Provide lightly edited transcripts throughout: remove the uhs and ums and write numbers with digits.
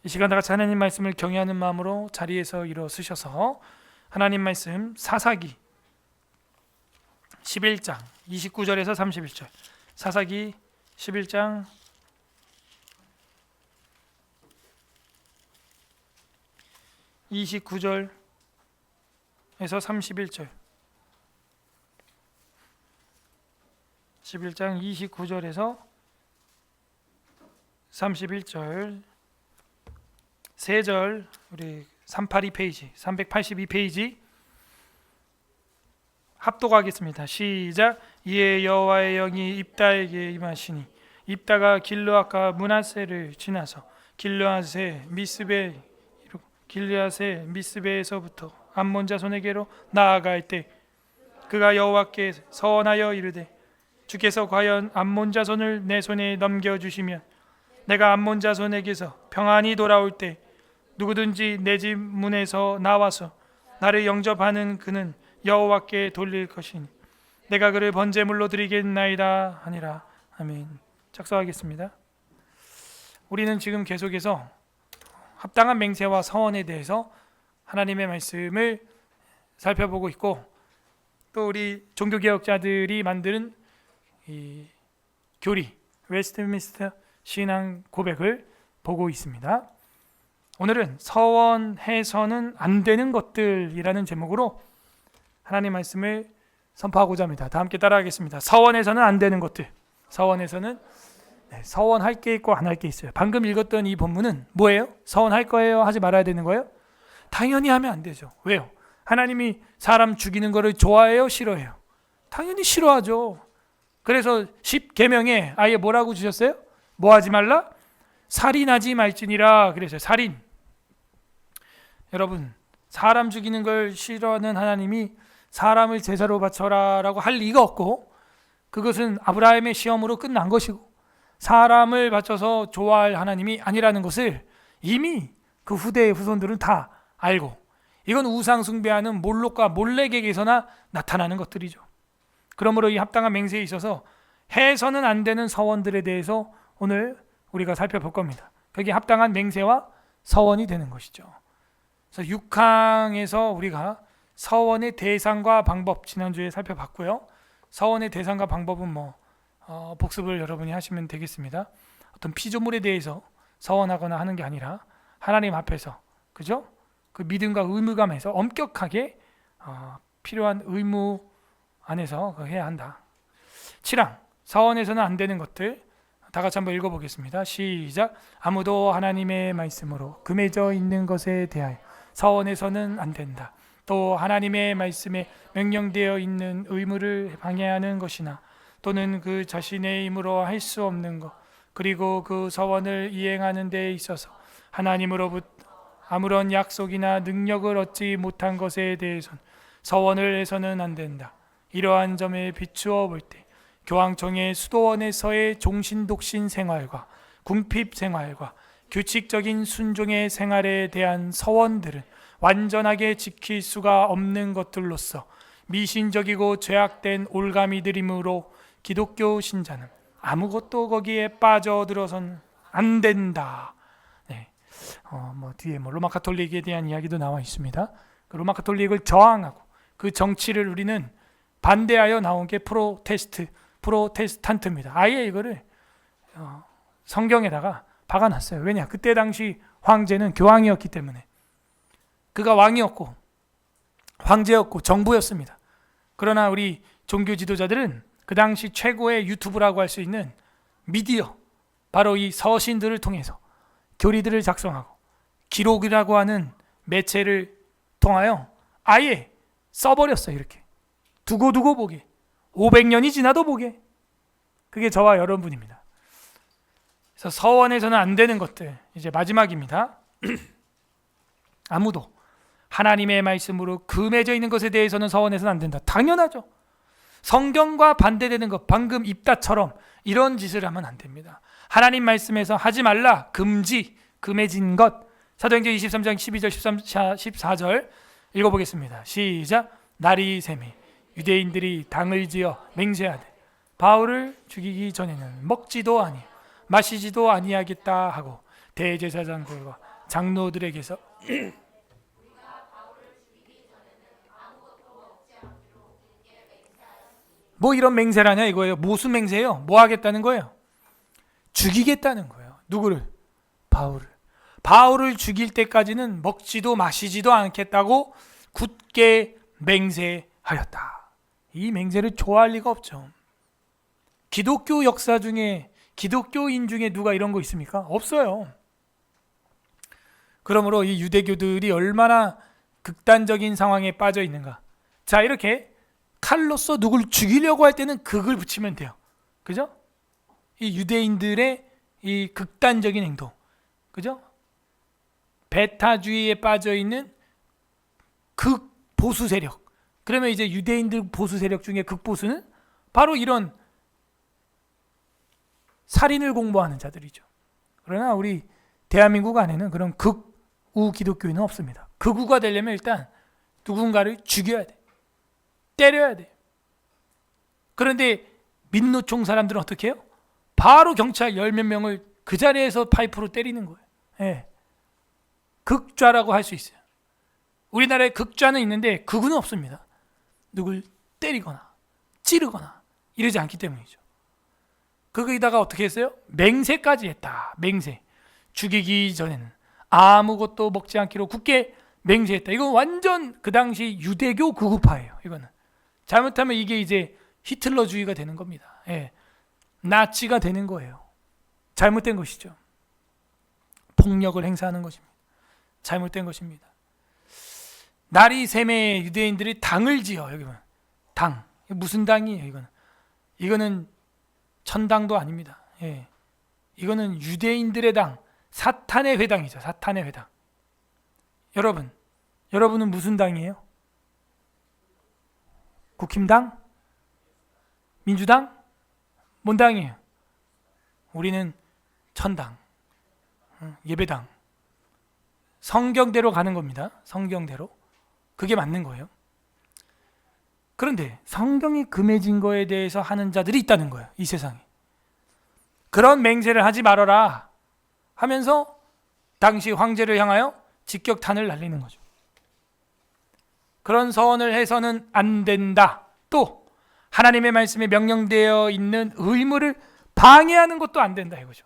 이 시간 다 같이 하나님 말씀을 경외하는 마음으로 자리에서 일어서셔서 하나님 말씀 사사기 11장 29절에서 31절, 사사기 11장 29절에서 31절, 11장 29절에서 31절, 세 절, 우리 382페이지, 382페이지 합독하겠습니다. 시작. 이에 여호와의 영이 입다에게 임하시니 입다가 길르앗과 므낫세를 지나서 길르앗의 미스베에서부터 암몬 자손에게로 나아갈 때 그가 여호와께 서원하여 이르되 주께서 과연 암몬 자손을 내 손에 넘겨주시면 내가 암몬 자손에게서 평안히 돌아올 때 누구든지 내 집 문에서 나와서 나를 영접하는 그는 여호와께 돌릴 것이니 내가 그를 번제물로 드리겠나이다 하니라. 아멘. 작성하겠습니다. 우리는 지금 계속해서 합당한 맹세와 서원에 대해서 하나님의 말씀을 살펴보고 있고, 또 우리 종교개혁자들이 만드는 이 교리 웨스트민스터 신앙 고백을 보고 있습니다. 오늘은 서원해서는 안 되는 것들이라는 제목으로 하나님 말씀을 선포하고자 합니다. 다 함께 따라하겠습니다. 서원해서는 안 되는 것들. 서원해서는 서원할 게 있고 안 할 게 있어요. 방금 읽었던 이 본문은 뭐예요? 서원할 거예요? 하지 말아야 되는 거예요? 당연히 하면 안 되죠. 왜요? 하나님이 사람 죽이는 거를 좋아해요? 싫어해요? 당연히 싫어하죠. 그래서 10계명에 아예 뭐라고 주셨어요? 뭐 하지 말라? 살인하지 말지니라 그랬어요. 살인. 여러분, 사람 죽이는 걸 싫어하는 하나님이 사람을 제사로 바쳐라 라고 할 리가 없고, 그것은 아브라함의 시험으로 끝난 것이고 사람을 바쳐서 좋아할 하나님이 아니라는 것을 이미 그 후대의 후손들은 다 알고, 이건 우상 숭배하는 몰록과 몰래객에서나 나타나는 것들이죠. 그러므로 이 합당한 맹세에 있어서 해서는 안 되는 서원들에 대해서 오늘 우리가 살펴볼 겁니다. 그게 합당한 맹세와 서원이 되는 것이죠. 그래서 6항에서 우리가 서원의 대상과 방법 지난주에 살펴봤고요. 서원의 대상과 방법은 복습을 여러분이 하시면 되겠습니다. 어떤 피조물에 대해서 서원하거나 하는 게 아니라 하나님 앞에서, 그죠? 그 믿음과 의무감에서 엄격하게 필요한 의무 안에서 해야 한다. 7항 서원에서는 안 되는 것들, 다 같이 한번 읽어보겠습니다. 시작. 아무도 하나님의 말씀으로 금해져 있는 것에 대하여 서원해서는 안 된다. 또 하나님의 말씀에 명령되어 있는 의무를 방해하는 것이나 또는 그 자신의 힘으로 할 수 없는 것, 그리고 그 서원을 이행하는 데 있어서 하나님으로부터 아무런 약속이나 능력을 얻지 못한 것에 대해서는 서원을 해서는 안 된다. 이러한 점에 비추어 볼 때 교황청의 수도원에서의 종신독신 생활과 궁핍 생활과 규칙적인 순종의 생활에 대한 서원들은 완전하게 지킬 수가 없는 것들로서 미신적이고 죄악된 올가미들이므로 기독교 신자는 아무것도 거기에 빠져들어선 안 된다. 뒤에 로마 가톨릭에 대한 이야기도 나와 있습니다. 그 로마 가톨릭을 저항하고 그 정치를 우리는 반대하여 나온 게 프로테스탄트입니다. 아예 이거를 성경에다가 박아놨어요. 왜냐? 그때 당시 황제는 교황이었기 때문에. 그가 왕이었고 황제였고 정부였습니다. 그러나 우리 종교 지도자들은 그 당시 최고의 유튜브라고 할 수 있는 미디어, 바로 이 서신들을 통해서 교리들을 작성하고 기록이라고 하는 매체를 통하여 아예 써버렸어요. 이렇게 두고 보게, 500년이 지나도 보게. 그게 저와 여러분입니다. 그래서 서원에서는 안 되는 것들, 이제 마지막입니다. 아무도 하나님의 말씀으로 금해져 있는 것에 대해서는 서원해서는 안 된다. 당연하죠. 성경과 반대되는 것, 방금 입다처럼 이런 짓을 하면 안 됩니다. 하나님 말씀에서 하지 말라, 금지, 금해진 것. 사도행전 23장 12절 14절 읽어보겠습니다. 시작. 날이 새매 유대인들이 당을 지어 맹세하되 바울을 죽이기 전에는 먹지도 아니 마시지도 아니하겠다 하고 대제사장들과 장로들에게서 뭐 이런 맹세라냐 이거예요. 무슨 맹세예요? 뭐 하겠다는 거예요? 죽이겠다는 거예요. 누구를? 바울을. 바울을 죽일 때까지는 먹지도 마시지도 않겠다고 굳게 맹세하였다. 이 맹세를 좋아할 리가 없죠. 기독교 역사 중에, 기독교인 중에 누가 이런 거 있습니까? 없어요. 그러므로 이 유대교들이 얼마나 극단적인 상황에 빠져 있는가. 자, 이렇게 칼로서 누굴 죽이려고 할 때는 극을 붙이면 돼요. 그죠? 이 유대인들의 이 극단적인 행동. 그죠? 베타주의에 빠져 있는 극보수 세력. 그러면 이제 유대인들 보수 세력 중에 극보수는 바로 이런 살인을 공부하는 자들이죠. 그러나 우리 대한민국 안에는 그런 극우 기독교인은 없습니다. 극우가 되려면 일단 누군가를 죽여야 돼. 때려야 돼. 그런데 민노총 사람들은 어떻게 해요? 바로 경찰 10몇 명을 그 자리에서 파이프로 때리는 거예요. 예. 극좌라고 할 수 있어요. 우리나라에 극좌는 있는데 극우는 없습니다. 누굴 때리거나 찌르거나 이러지 않기 때문이죠. 거기다가 어떻게 했어요? 맹세까지 했다. 맹세. 죽이기 전에는 아무것도 먹지 않기로 굳게 맹세했다. 이건 완전 그 당시 유대교 극우파예요. 이거는 잘못하면 이게 이제 히틀러주의가 되는 겁니다. 예. 나치가 되는 거예요. 잘못된 것이죠. 폭력을 행사하는 것입니다. 잘못된 것입니다. 나리샘의 유대인들이 당을 지어. 여기 보면 당. 무슨 당이에요? 이거는 천당도 아닙니다. 예. 이거는 유대인들의 당, 사탄의 회당이죠. 사탄의 회당. 여러분은 무슨 당이에요? 국힘당? 민주당? 뭔 당이에요? 우리는 천당, 예배당. 성경대로 가는 겁니다. 성경대로. 그게 맞는 거예요. 그런데 성경이 금해진 거에 대해서 하는 자들이 있다는 거예요. 이 세상에. 그런 맹세를 하지 말아라 하면서 당시 황제를 향하여 직격탄을 날리는 거죠. 그런 서원을 해서는 안 된다. 또 하나님의 말씀에 명령되어 있는 의무를 방해하는 것도 안 된다 이거죠.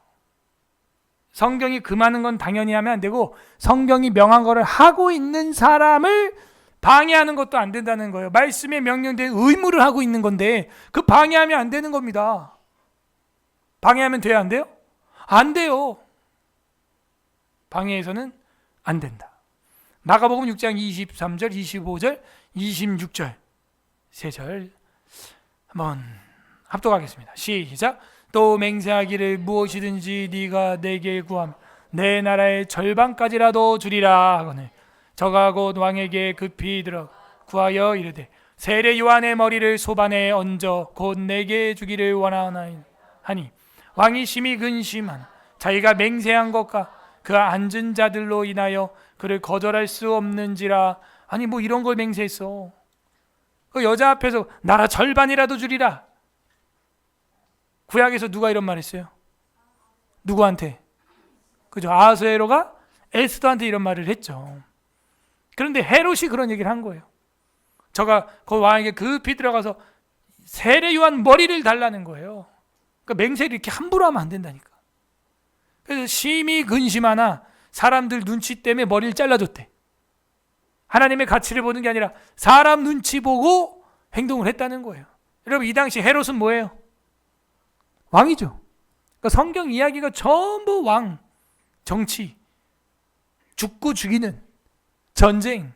성경이 금하는 건 당연히 하면 안 되고 성경이 명한 거를 하고 있는 사람을 방해하는 것도 안 된다는 거예요. 말씀에 명령된 의무를 하고 있는 건데 그 방해하면 안 되는 겁니다. 방해하면 돼요? 안 돼요? 안 돼요. 방해해서는 안 된다. 마가복음 6장 23절, 25절, 26절 세 절 한번 합독하겠습니다. 시작. 또 맹세하기를 무엇이든지 네가 내게 구하면 내 나라의 절반까지라도 주리라 하거늘 저가 곧 왕에게 급히 들어 구하여 이르되 세례 요한의 머리를 소반에 얹어 곧 내게 주기를 원하나니 하니 왕이 심히 근심하나 자기가 맹세한 것과 그 앉은 자들로 인하여 그를 거절할 수 없는지라. 아니 뭐 이런 걸 맹세했어. 그 여자 앞에서 나라 절반이라도 주리라. 구약에서 누가 이런 말 했어요? 누구한테? 그죠? 아하수에로가 에스더한테 이런 말을 했죠. 그런데 헤롯이 그런 얘기를 한 거예요. 저가 그 왕에게 급히 들어가서 세례 요한 머리를 달라는 거예요. 그러니까 맹세를 이렇게 함부로 하면 안 된다니까. 그래서 심히 근심하나 사람들 눈치 때문에 머리를 잘라줬대. 하나님의 가치를 보는 게 아니라 사람 눈치 보고 행동을 했다는 거예요. 여러분 이 당시 헤롯은 뭐예요? 왕이죠. 그러니까 성경 이야기가 전부 왕, 정치, 죽고 죽이는 전쟁.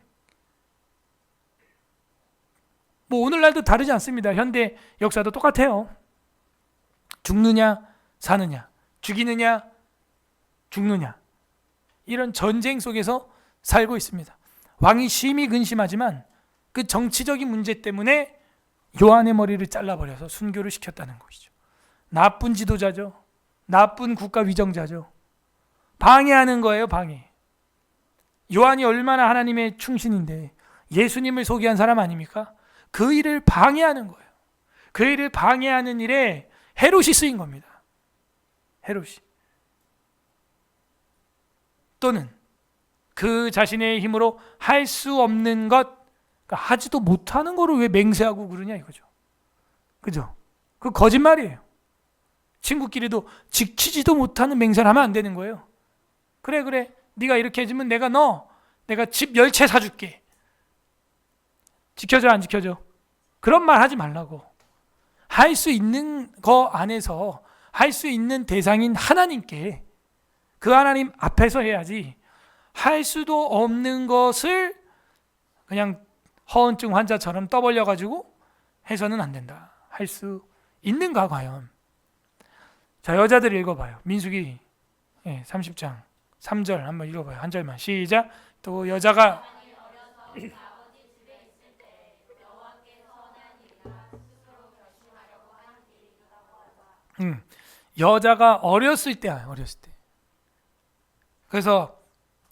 뭐 오늘날도 다르지 않습니다. 현대 역사도 똑같아요. 죽느냐 사느냐, 죽이느냐 죽느냐, 이런 전쟁 속에서 살고 있습니다. 왕이 심히 근심하지만 그 정치적인 문제 때문에 요한의 머리를 잘라버려서 순교를 시켰다는 것이죠. 나쁜 지도자죠. 나쁜 국가 위정자죠. 방해하는 거예요. 방해. 요한이 얼마나 하나님의 충신인데 예수님을 소개한 사람 아닙니까? 그 일을 방해하는 거예요. 그 일을 방해하는 일에 헤롯이 쓰인 겁니다. 헤롯이. 또는 그 자신의 힘으로 할 수 없는 것, 그러니까 하지도 못하는 거를 왜 맹세하고 그러냐 이거죠. 그죠? 그 거짓말이에요. 친구끼리도 지키지도 못하는 맹세를 하면 안 되는 거예요. 그래 네가 이렇게 해주면 내가 집 10채 사줄게. 지켜줘 안 지켜줘? 그런 말 하지 말라고. 할 수 있는 거 안에서 할 수 있는 대상인 하나님께, 그 하나님 앞에서 해야지, 할 수도 없는 것을 그냥 허언증 환자처럼 떠벌려 가지고 해서는 안 된다. 할 수 있는가 과연? 자, 여자들 읽어봐요. 민수기 30장 3절 한번 읽어봐요. 한 절만 시작. 또 여자가 여자가 어렸을 때. 그래서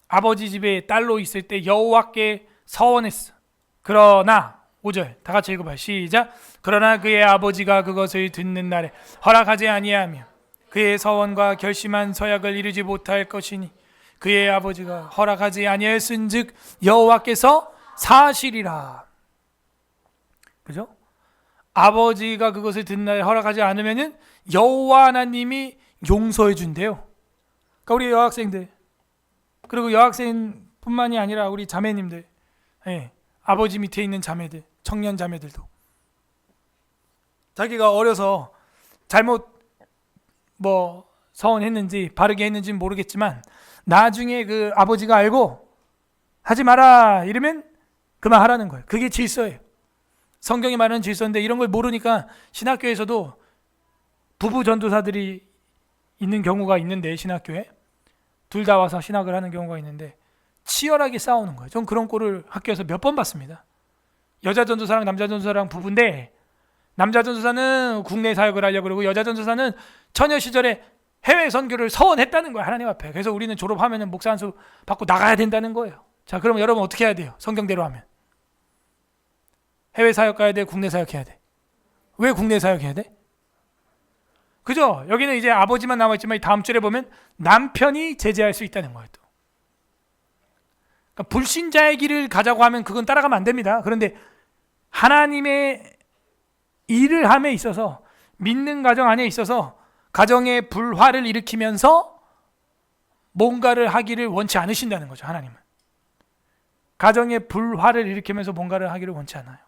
아버지 집에 딸로 있을 때 여호와께 서원했어. 그러나 5절 다 같이 읽어봐요. 시작. 그러나 그의 아버지가 그것을 듣는 날에 허락하지 아니하며 그의 서원과 결심한 서약을 이루지 못할 것이니 그의 아버지가 허락하지 아니하였은즉 여호와께서 사시리라. 그죠? 아버지가 그것을 듣는 날에 허락하지 않으면은 여호와 하나님이 용서해 준대요. 그러니까 우리 여학생들, 그리고 여학생뿐만이 아니라 우리 자매님들, 아버지 밑에 있는 자매들, 청년 자매들도 자기가 어려서 잘못 서원했는지 바르게 했는지는 모르겠지만 나중에 그 아버지가 알고 하지 마라 이러면 그만 하라는 거예요. 그게 질서예요. 성경이 말하는 질서인데 이런 걸 모르니까 신학교에서도 부부 전도사들이 있는 경우가 있는데, 신학교에 둘 다 와서 신학을 하는 경우가 있는데 치열하게 싸우는 거예요. 전 그런 꼴을 학교에서 몇 번 봤습니다. 여자 전도사랑 남자 전도사랑 부부인데 남자 전도사는 국내 사역을 하려고 그러고 여자 전도사는 처녀 시절에 해외 선교를 서원했다는 거예요, 하나님 앞에. 그래서 우리는 졸업하면 목사 안수 받고 나가야 된다는 거예요. 자, 그럼 여러분 어떻게 해야 돼요? 성경대로 하면 해외 사역 가야 돼? 국내 사역해야 돼? 왜 국내 사역해야 돼? 그죠? 여기는 이제 아버지만 남아있지만 다음 줄에 보면 남편이 제재할 수 있다는 거예요. 또. 그러니까 불신자의 길을 가자고 하면 그건 따라가면 안 됩니다. 그런데 하나님의 일을 함에 있어서, 믿는 가정 안에 있어서 가정의 불화를 일으키면서 뭔가를 하기를 원치 않으신다는 거죠. 하나님은 가정의 불화를 일으키면서 뭔가를 하기를 원치 않아요.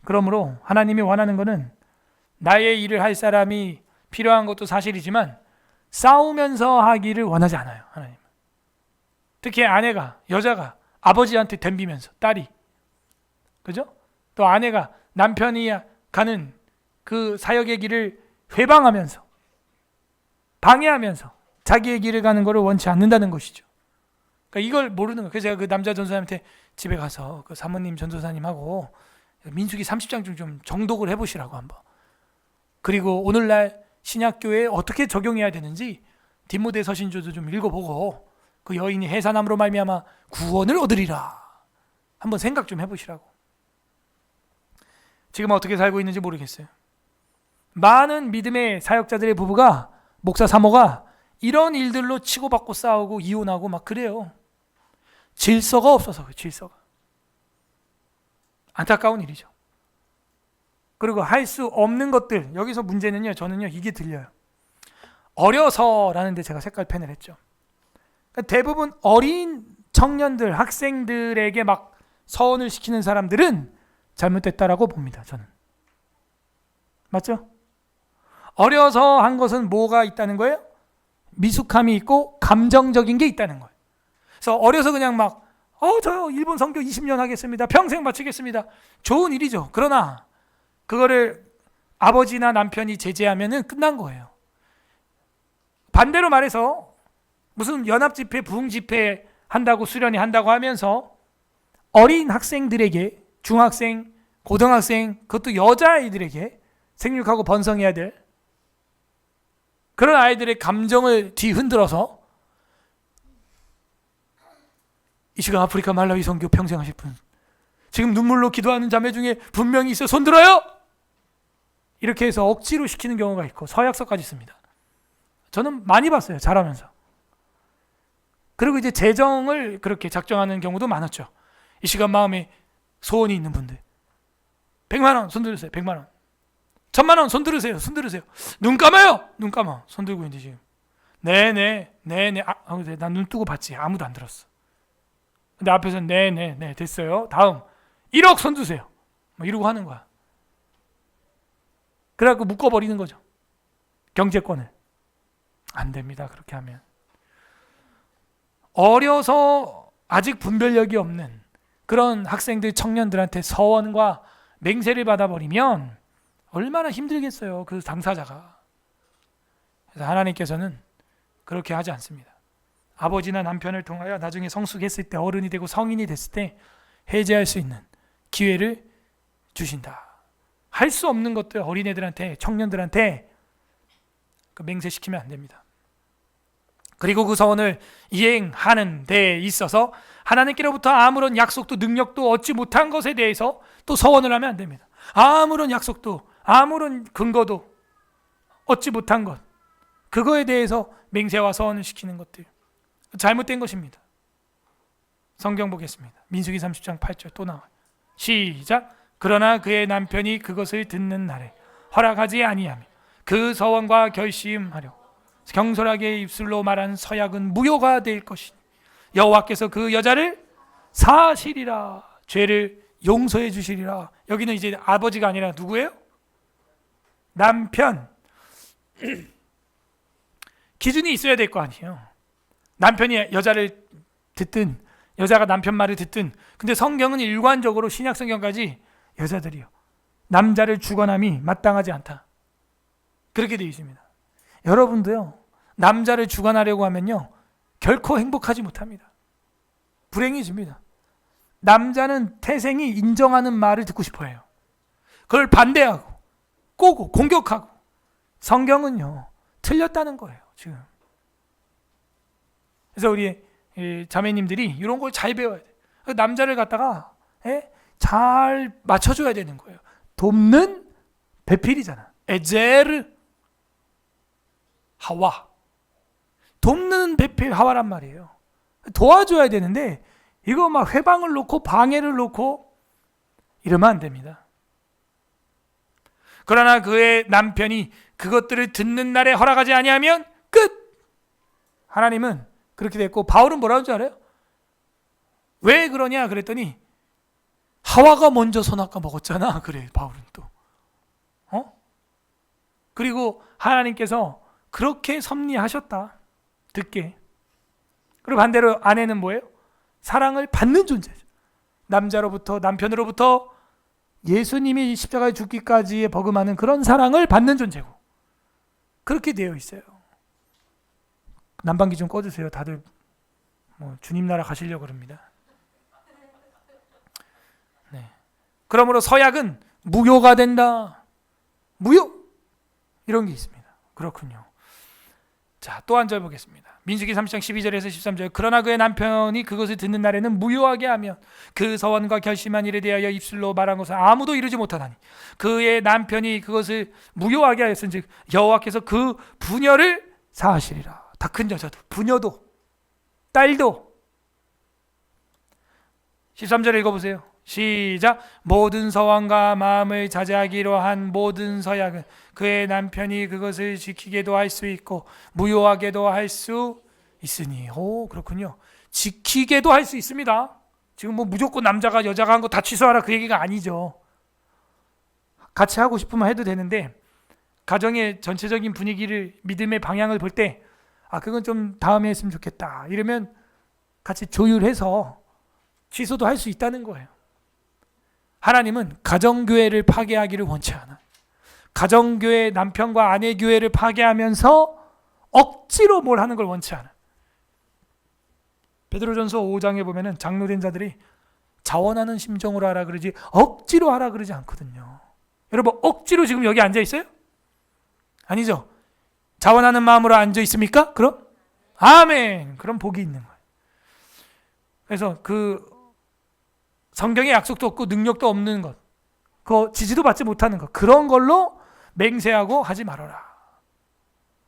그러므로 하나님이 원하는 것은 나의 일을 할 사람이 필요한 것도 사실이지만 싸우면서 하기를 원하지 않아요. 하나님은 특히 아내가, 여자가 아버지한테 덤비면서, 딸이, 그죠? 또 아내가 남편이 가는 그 사역의 길을 회방하면서 방해하면서 자기의 길을 가는 것을 원치 않는다는 것이죠. 그러니까 이걸 모르는 거예요. 그래서 제가 그 남자 전도사님한테 집에 가서 그 사모님 전도사님하고 민수기 30장 좀 정독을 해보시라고 한번. 그리고 오늘날 신약교회에 어떻게 적용해야 되는지 디모데 서신조도 좀 읽어보고 그 여인이 해산함으로 말미암아 구원을 얻으리라 한번 생각 좀 해보시라고. 지금 어떻게 살고 있는지 모르겠어요. 많은 믿음의 사역자들의 부부가, 목사 사모가 이런 일들로 치고받고 싸우고 이혼하고 막 그래요. 질서가 없어서. 질서가 안타까운 일이죠. 그리고 할 수 없는 것들, 여기서 문제는요, 저는요 이게 들려요. 어려서라는 데 제가 색깔펜을 했죠. 그러니까 대부분 어린 청년들, 학생들에게 막 서원을 시키는 사람들은 잘못됐다라고 봅니다. 저는. 맞죠? 어려서 한 것은 뭐가 있다는 거예요? 미숙함이 있고 감정적인 게 있다는 거예요. 그래서 어려서 그냥 막 저 일본 선교 20년 하겠습니다. 평생 바치겠습니다. 좋은 일이죠. 그러나 그거를 아버지나 남편이 제재하면은 끝난 거예요. 반대로 말해서 무슨 연합집회, 부흥집회 한다고 수련회 한다고 하면서 어린 학생들에게, 중학생, 고등학생, 그것도 여자아이들에게 생육하고 번성해야 될 그런 아이들의 감정을 뒤흔들어서 이 시간 아프리카 말라위 선교 평생 하실 분, 지금 눈물로 기도하는 자매 중에 분명히 있어요. 손 들어요! 이렇게 해서 억지로 시키는 경우가 있고 서약서까지 씁니다. 저는 많이 봤어요. 자라면서. 그리고 이제 재정을 그렇게 작정하는 경우도 많았죠. 이 시간 마음에 소원이 있는 분들, 100만 원 손 들으세요. 100만 원. 1000만 원 손 들으세요. 손 들으세요. 눈 감아요. 눈 감아. 손 들고 있는데 지금 네네 난 눈 뜨고 봤지. 아무도 안 들었어. 근데 앞에서 네네 됐어요. 다음 1억 손 드세요. 뭐 이러고 하는 거야. 그래갖고 묶어버리는 거죠. 경제권을. 안 됩니다. 그렇게 하면. 어려서 아직 분별력이 없는 그런 학생들, 청년들한테 서원과 맹세를 받아버리면 얼마나 힘들겠어요. 그 당사자가. 그래서 하나님께서는 그렇게 하지 않습니다. 아버지나 남편을 통하여 나중에 성숙했을 때, 어른이 되고 성인이 됐을 때 해제할 수 있는 기회를 주신다. 할 수 없는 것들 어린애들한테, 청년들한테 그 맹세시키면 안 됩니다. 그리고 그 서원을 이행하는 데 있어서 하나님께로부터 아무런 약속도 능력도 얻지 못한 것에 대해서 또 서원을 하면 안 됩니다. 아무런 약속도 아무런 근거도 얻지 못한 것, 그거에 대해서 맹세와 서원을 시키는 것들 잘못된 것입니다. 성경 보겠습니다. 민수기 30장 8절 또 나와요. 시작. 그러나 그의 남편이 그것을 듣는 날에 허락하지 아니하며 그 서원과 결심하려 경솔하게 입술로 말한 서약은 무효가 될 것이니 여호와께서 그 여자를 사하시리라. 죄를 용서해 주시리라. 여기는 이제 아버지가 아니라 누구예요? 남편. 기준이 있어야 될 거 아니에요. 남편이 여자를 듣든 여자가 남편 말을 듣든. 근데 성경은 일관적으로 신약 성경까지 여자들이요, 남자를 주관함이 마땅하지 않다, 그렇게 되어 있습니다. 여러분도요, 남자를 주관하려고 하면요 결코 행복하지 못합니다. 불행해집니다. 남자는 태생이 인정하는 말을 듣고 싶어 해요. 그걸 반대하고 꼬고 공격하고. 성경은요 틀렸다는 거예요 지금. 그래서 우리 자매님들이 이런 걸 잘 배워야 돼요. 남자를 갖다가 잘 맞춰줘야 되는 거예요. 돕는 배필이잖아. 에제르 하와. 돕는 배필 하와란 말이에요. 도와줘야 되는데 이거 막 회방을 놓고 방해를 놓고 이러면 안 됩니다. 그러나 그의 남편이 그것들을 듣는 날에 허락하지 아니하면 끝. 하나님은 그렇게 됐고, 바울은 뭐라는 줄 알아요? 왜 그러냐 그랬더니 하와가 먼저 선악과 먹었잖아. 그래 바울은 또 그리고 하나님께서 그렇게 섭리하셨다, 듣게. 그리고 반대로 아내는 뭐예요? 사랑을 받는 존재죠. 남자로부터, 남편으로부터 예수님이 십자가에 죽기까지에 버금하는 그런 사랑을 받는 존재고, 그렇게 되어 있어요. 난방기 좀 꺼주세요. 다들 주님 나라 가시려고 그럽니다. 네. 그러므로 서약은 무효가 된다. 무효, 이런 게 있습니다. 그렇군요. 자, 또 한 절 보겠습니다. 민수기 30장 12절에서 13절. 그러나 그의 남편이 그것을 듣는 날에는 무효하게 하며 그 서원과 결심한 일에 대하여 입술로 말한 것을 아무도 이루지 못하다니 그의 남편이 그것을 무효하게 하였은즉 여호와께서 그 부녀를 사하시리라. 다 큰 여자도, 부녀도, 딸도. 13절 읽어보세요. 시작. 모든 서원과 마음을 자제하기로 한 모든 서약은 그의 남편이 그것을 지키게도 할 수 있고 무효하게도 할 수 있으니. 오, 그렇군요. 지키게도 할 수 있습니다. 지금 무조건 남자가 여자가 한 거 다 취소하라 그 얘기가 아니죠. 같이 하고 싶으면 해도 되는데 가정의 전체적인 분위기를, 믿음의 방향을 볼 때 그건 좀 다음에 했으면 좋겠다 이러면 같이 조율해서 취소도 할 수 있다는 거예요. 하나님은 가정교회를 파괴하기를 원치 않아. 가정교회, 남편과 아내 교회를 파괴하면서 억지로 뭘 하는 걸 원치 않아. 베드로전서 5장에 보면은 장로된 자들이 자원하는 심정으로 하라 그러지 억지로 하라 그러지 않거든요. 여러분, 억지로 지금 여기 앉아 있어요? 아니죠. 자원하는 마음으로 앉아 있습니까? 그럼 아멘. 그럼 복이 있는 거예요. 그래서 그 성경에 약속도 없고 능력도 없는 것, 그 지지도 받지 못하는 것, 그런 걸로 맹세하고 하지 말아라.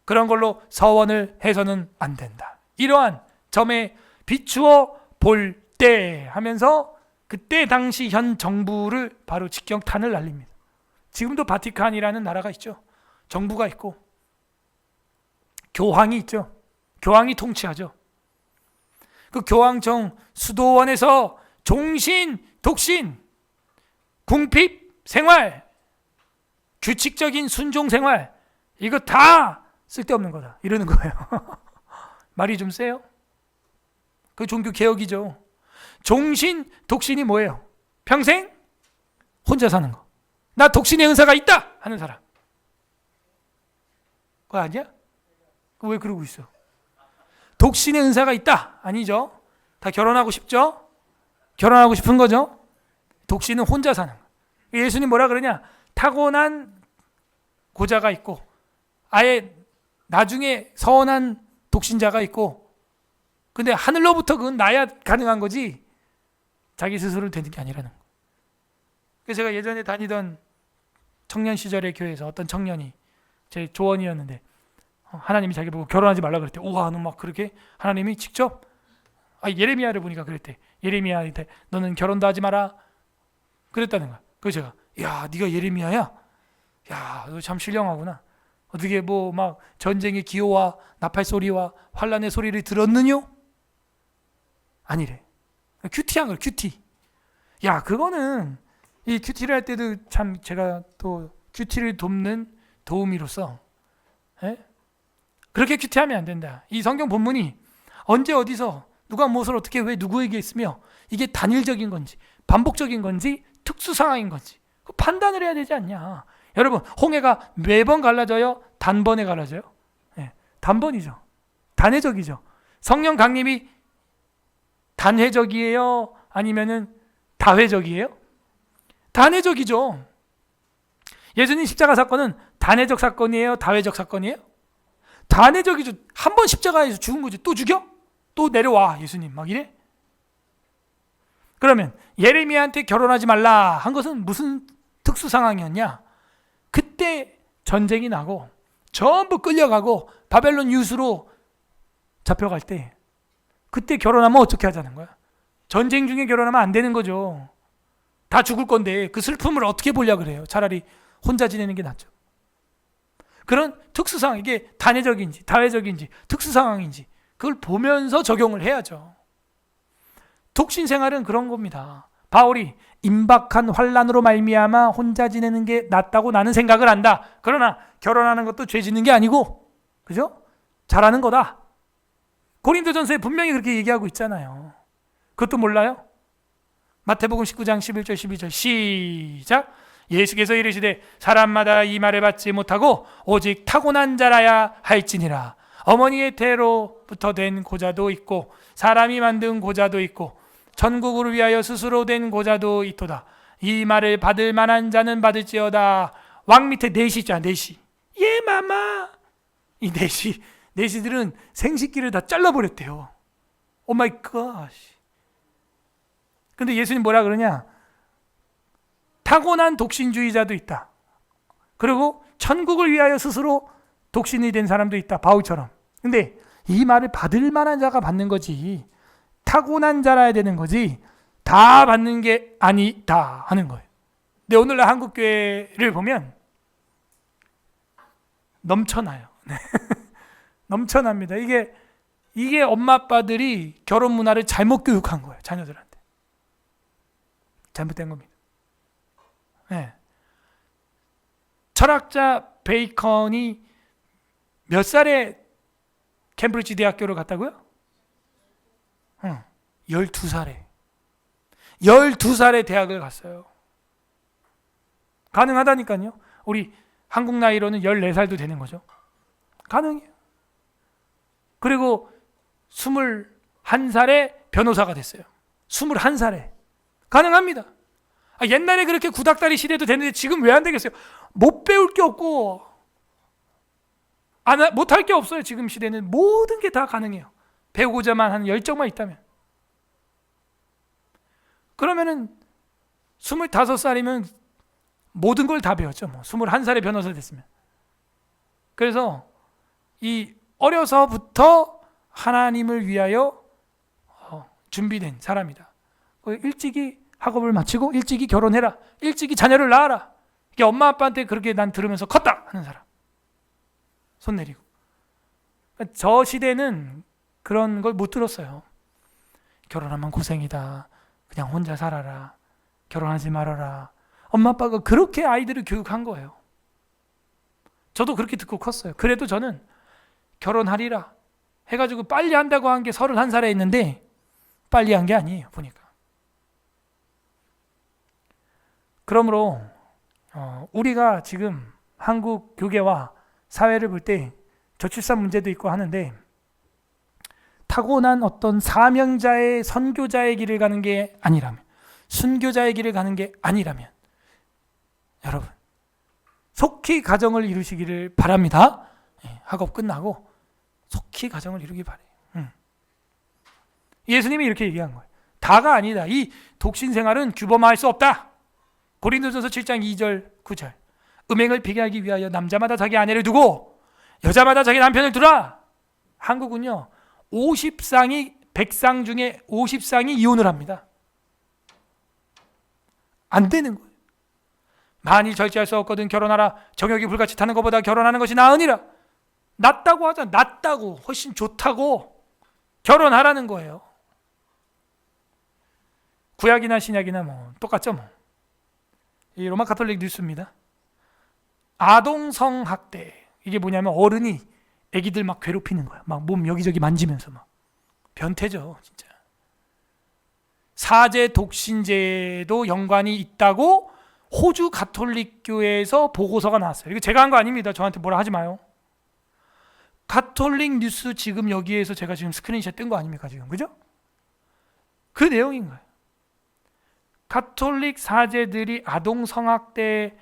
그런 걸로 서원을 해서는 안 된다. 이러한 점에 비추어 볼 때 하면서 그때 당시 현 정부를 바로 직경탄을 날립니다. 지금도 바티칸이라는 나라가 있죠. 정부가 있고 교황이 있죠. 교황이 통치하죠. 그 교황청 수도원에서 종신, 독신, 궁핍 생활, 규칙적인 순종 생활, 이거 다 쓸데없는 거다 이러는 거예요. 말이 좀 세요? 그 종교 개혁이죠. 종신, 독신이 뭐예요? 평생 혼자 사는 거. 나 독신의 은사가 있다 하는 사람. 그거 아니야? 왜 그러고 있어? 독신의 은사가 있다? 아니죠. 다 결혼하고 싶죠? 결혼하고 싶은 거죠. 독신은 혼자 사는 거. 예수님 뭐라 그러냐? 타고난 고자가 있고 아예 나중에 서원한 독신자가 있고, 근데 하늘로부터 그건 나야 가능한 거지 자기 스스로 되는 게 아니라는 거예요. 그래서 제가 예전에 다니던 청년 시절의 교회에서 어떤 청년이 제 조언이었는데 하나님이 자기 보고 결혼하지 말라 그랬대. 우와, 너 막 그렇게 하나님이 직접 예레미야를 보니까 그랬대. 예레미야한테 너는 결혼도 하지 마라 그랬다는 거야. 그래서 제가 야, 네가 예레미야야? 야, 너 참 신령하구나. 어떻게 뭐 막 전쟁의 기호와 나팔 소리와 환란의 소리를 들었느뇨? 아니래. 큐티한 걸 큐티. 야, 그거는 이 큐티를 할 때도 참 제가 또 큐티를 돕는 도우미로서 그렇게 큐티하면 안 된다. 이 성경 본문이 언제 어디서 누가 무엇을 어떻게 왜 누구에게 했으며 이게 단일적인 건지 반복적인 건지 특수 상황인 건지 그 판단을 해야 되지 않냐. 여러분, 홍해가 매번 갈라져요? 단번에 갈라져요? 네, 단번이죠. 단회적이죠. 성령 강림이 단회적이에요? 아니면은 다회적이에요? 단회적이죠. 예수님 십자가 사건은 단회적 사건이에요? 다회적 사건이에요? 단회적이죠. 한 번 십자가에서 죽은 거지. 또 죽여? 또 내려와 예수님 막 이래? 그러면 예레미야한테 결혼하지 말라 한 것은 무슨 특수 상황이었냐? 그때 전쟁이 나고 전부 끌려가고 바벨론 유수로 잡혀갈 때 그때 결혼하면 어떻게 하자는 거야? 전쟁 중에 결혼하면 안 되는 거죠. 다 죽을 건데 그 슬픔을 어떻게 보려 그래요? 차라리 혼자 지내는 게 낫죠. 그런 특수 상황, 이게 단회적인지 다회적인지 특수 상황인지 그걸 보면서 적용을 해야죠. 독신 생활은 그런 겁니다. 바울이 임박한 환란으로 말미암아 혼자 지내는 게 낫다고 나는 생각을 한다. 그러나 결혼하는 것도 죄 짓는 게 아니고, 그죠? 잘하는 거다. 고린도전서에 분명히 그렇게 얘기하고 있잖아요. 그것도 몰라요? 마태복음 19장 11절 12절 시작. 예수께서 이르시되 사람마다 이 말을 받지 못하고 오직 타고난 자라야 할지니라. 어머니의 태로부터 된 고자도 있고 사람이 만든 고자도 있고 천국을 위하여 스스로 된 고자도 있도다. 이 말을 받을 만한 자는 받을지어다. 왕 밑에 넷이 있잖아. 넷이. 예 마마. 이 넷이들은 생식기를 다 잘라버렸대요. 오 마이 갓. 근데 예수님 뭐라 그러냐? 타고난 독신주의자도 있다. 그리고 천국을 위하여 스스로 독신이 된 사람도 있다. 바울처럼. 근데 이 말을 받을 만한 자가 받는 거지. 타고난 자라야 되는 거지. 다 받는 게 아니다 하는 거예요. 근데 오늘날 한국교회를 보면 넘쳐나요. 넘쳐납니다. 이게 엄마 아빠들이 결혼 문화를 잘못 교육한 거예요. 자녀들한테. 잘못된 겁니다. 네. 철학자 베이컨이 몇 살에 캠브리지 대학교를 갔다고요? 12살에. 12살에 대학을 갔어요. 가능하다니까요. 우리 한국 나이로는 14살도 되는 거죠. 가능해요. 그리고 21살에 변호사가 됐어요. 21살에. 가능합니다. 옛날에 그렇게 구닥다리 시대도 됐는데 지금 왜 안 되겠어요? 못 배울 게 없고 못할 게 없어요. 지금 시대는 모든 게 다 가능해요. 배우고자만 하는 열정만 있다면. 그러면은 25살이면 모든 걸 다 배웠죠. 21살에 변호사 됐으면. 그래서 이 어려서부터 하나님을 위하여 준비된 사람이다. 일찍이 학업을 마치고 일찍이 결혼해라. 일찍이 자녀를 낳아라. 이게 엄마 아빠한테 그렇게 난 들으면서 컸다 하는 사람. 손 내리고. 저 시대는 그런 걸 못 들었어요. 결혼하면 고생이다. 그냥 혼자 살아라. 결혼하지 말아라. 엄마 아빠가 그렇게 아이들을 교육한 거예요. 저도 그렇게 듣고 컸어요. 그래도 저는 결혼하리라 해가지고 빨리 한다고 한 게 31살에 했는데 빨리 한 게 아니에요. 보니까. 그러므로 우리가 지금 한국 교계와 사회를 볼 때 저출산 문제도 있고 하는데 타고난 어떤 사명자의 선교자의 길을 가는 게 아니라면, 순교자의 길을 가는 게 아니라면 여러분 속히 가정을 이루시기를 바랍니다. 학업 끝나고 속히 가정을 이루기 바래요. 예수님이 이렇게 얘기한 거예요. 다가 아니다. 이 독신 생활은 규범화할 수 없다. 고린도전서 7장 2절 9절. 음행을 피하기 위하여 남자마다 자기 아내를 두고 여자마다 자기 남편을 두라. 한국은요 100상 중에 50상이 이혼을 합니다. 안 되는 거예요. 만일 절제할 수 없거든 결혼하라. 정욕이 불같이 타는 것보다 결혼하는 것이 나으니라. 낫다고 하자. 낫다고. 훨씬 좋다고. 결혼하라는 거예요. 구약이나 신약이나 뭐 똑같죠 뭐. 이 로마 가톨릭 뉴스입니다. 아동 성학대. 이게 뭐냐면 어른이 애기들 막 괴롭히는 거야. 막 몸 여기저기 만지면서 막. 변태죠 진짜. 사제 독신제도 연관이 있다고 호주 가톨릭 교회에서 보고서가 나왔어요. 이거 제가 한 거 아닙니다. 저한테 뭐라 하지 마요. 가톨릭 뉴스 지금 여기에서 제가 지금 스크린샷 뜬 거 아닙니까 지금, 그죠? 그 내용인 거예요. 가톨릭 사제들이 아동 성학대에는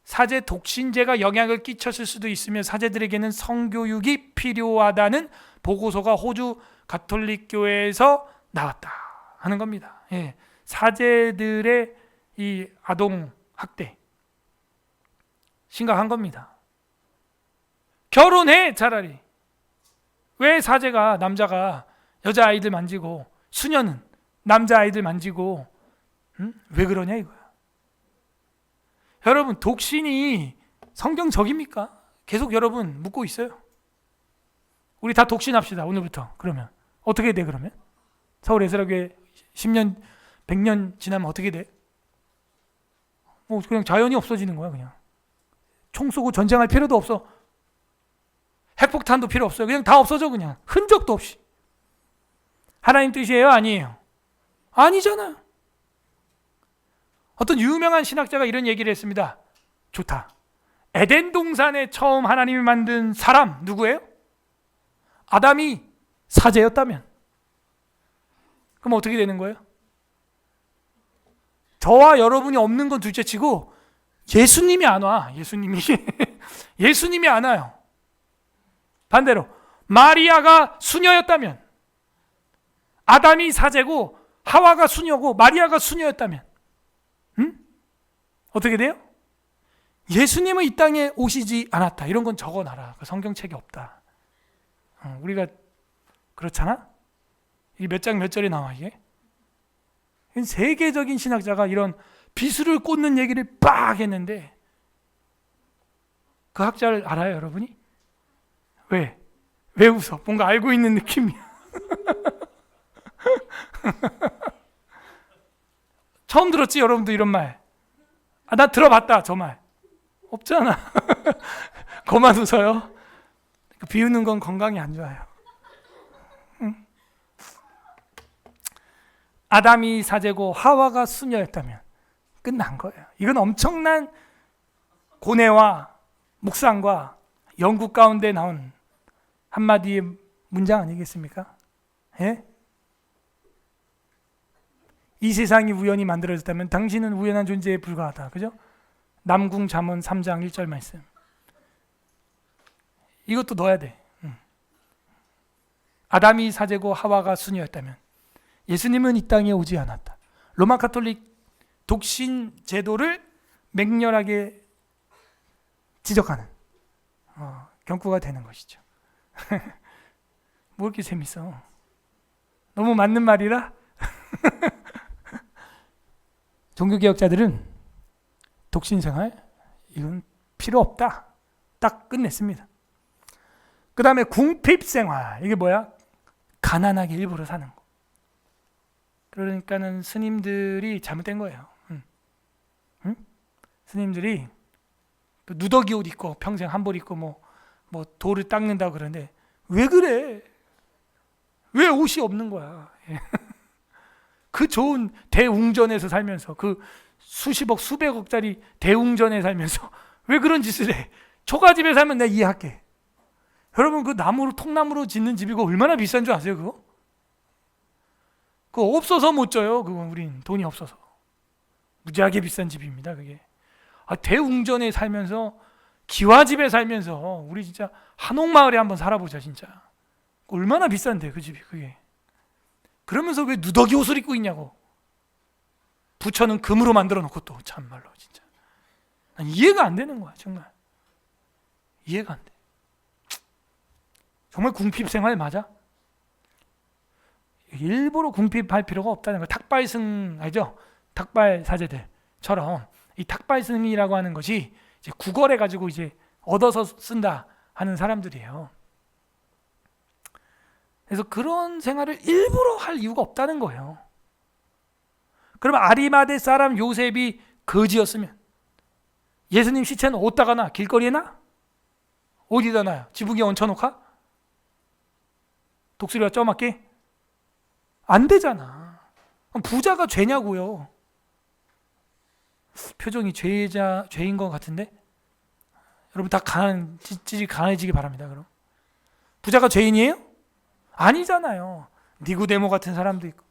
사제 독신제가 영향을 끼쳤을 수도 있으며 사제들에게는 성교육이 필요하다는 보고서가 호주 가톨릭 교회에서 나왔다 하는 겁니다. 예. 사제들의 이 아동 학대 심각한 겁니다. 결혼해 차라리. 왜 사제가 남자가 여자아이들 만지고 수녀는 남자아이들 만지고 왜 그러냐 이거야. 여러분 독신이 성경적입니까? 계속 여러분 묻고 있어요. 우리 다 독신합시다 오늘부터. 그러면 어떻게 돼 그러면? 서울 에스라교회 10년 100년 지나면 어떻게 돼? 뭐 그냥 자연이 없어지는 거야. 그냥 총 쏘고 전쟁할 필요도 없어. 핵폭탄도 필요 없어요. 그냥 다 없어져. 그냥 흔적도 없이. 하나님 뜻이에요? 아니에요? 아니잖아요. 어떤 유명한 신학자가 이런 얘기를 했습니다. 좋다. 에덴 동산에 처음 하나님이 만든 사람 누구예요? 아담이 사제였다면 그럼 어떻게 되는 거예요? 저와 여러분이 없는 건 둘째치고 예수님이 안 와. 예수님이 안 와요. 반대로 마리아가 수녀였다면, 아담이 사제고 하와가 수녀고 마리아가 수녀였다면 어떻게 돼요? 예수님은 이 땅에 오시지 않았다. 이런 건 적어놔라. 성경책에 없다. 우리가 그렇잖아? 이게 몇 장 몇 절에 나와 이게? 세계적인 신학자가 이런 비수를 꽂는 얘기를 빡 했는데 그 학자를 알아요 여러분이? 왜? 왜 웃어? 뭔가 알고 있는 느낌이야. 처음 들었지 여러분도 이런 말? 나 들어봤다 저 말. 없잖아. 그만 웃어요. 비웃는 건 건강에 안 좋아요. 아담이 사제고 하와가 수녀였다면 끝난 거예요. 이건 엄청난 고뇌와 묵상과 연구 가운데 나온 한마디의 문장 아니겠습니까? 예? 이 세상이 우연히 만들어졌다면 당신은 우연한 존재에 불과하다. 그죠? 남궁 잠언 3장 1절 말씀. 이것도 넣어야 돼. 아담이 사제고 하와가 수녀였다면 예수님은 이 땅에 오지 않았다. 로마 가톨릭 독신 제도를 맹렬하게 지적하는 경구가 되는 것이죠. 뭐 이렇게 재밌어? 너무 맞는 말이라 종교개혁자들은 독신생활 이건 필요 없다 딱 끝냈습니다. 그 다음에 궁핍생활, 이게 뭐야? 가난하게 일부러 사는 거. 그러니까는 스님들이 잘못된 거예요. 응? 스님들이 누더기 옷 입고 평생 한벌 입고 뭐 돌을 닦는다 그러는데 왜 그래? 왜 옷이 없는 거야? 그 좋은 대웅전에서 살면서 그 수십억 수백억짜리 대웅전에 살면서 왜 그런 짓을 해? 초가집에 살면 내가 이해할게. 여러분 그 나무로 통나무로 짓는 집이고 얼마나 비싼 줄 아세요 그거? 그거 없어서 못 져요. 그건 우린 돈이 없어서. 무지하게 비싼 집입니다 그게. 대웅전에 살면서 기와집에 살면서 우리 진짜 한옥마을에 한번 살아보자 진짜. 얼마나 비싼데 그 집이 그게. 그러면서 왜 누더기 옷을 입고 있냐고. 부처는 금으로 만들어 놓고 또 참말로 진짜. 난 이해가 안 되는 거야 정말. 이해가 안 돼. 정말 궁핍생활 맞아? 일부러 궁핍할 필요가 없다는 거. 탁발승 알죠? 탁발 사제들처럼 이 탁발승이라고 하는 것이 이제 구걸해 가지고 이제 얻어서 쓴다 하는 사람들이에요. 그래서 그런 생활을 일부러 할 이유가 없다는 거예요. 그러면 아리마대 사람 요셉이 거지였으면 예수님 시체는 어디다가 놔? 길거리에 놔? 어디다 놔요? 지붕에 얹혀놓까? 독수리가 쪄맞게? 안 되잖아. 부자가 죄냐고요. 표정이 죄인 것 같은데? 여러분 다 가난해지기 바랍니다. 그럼 부자가 죄인이에요? 아니잖아요. 니고데모 같은 사람도 있고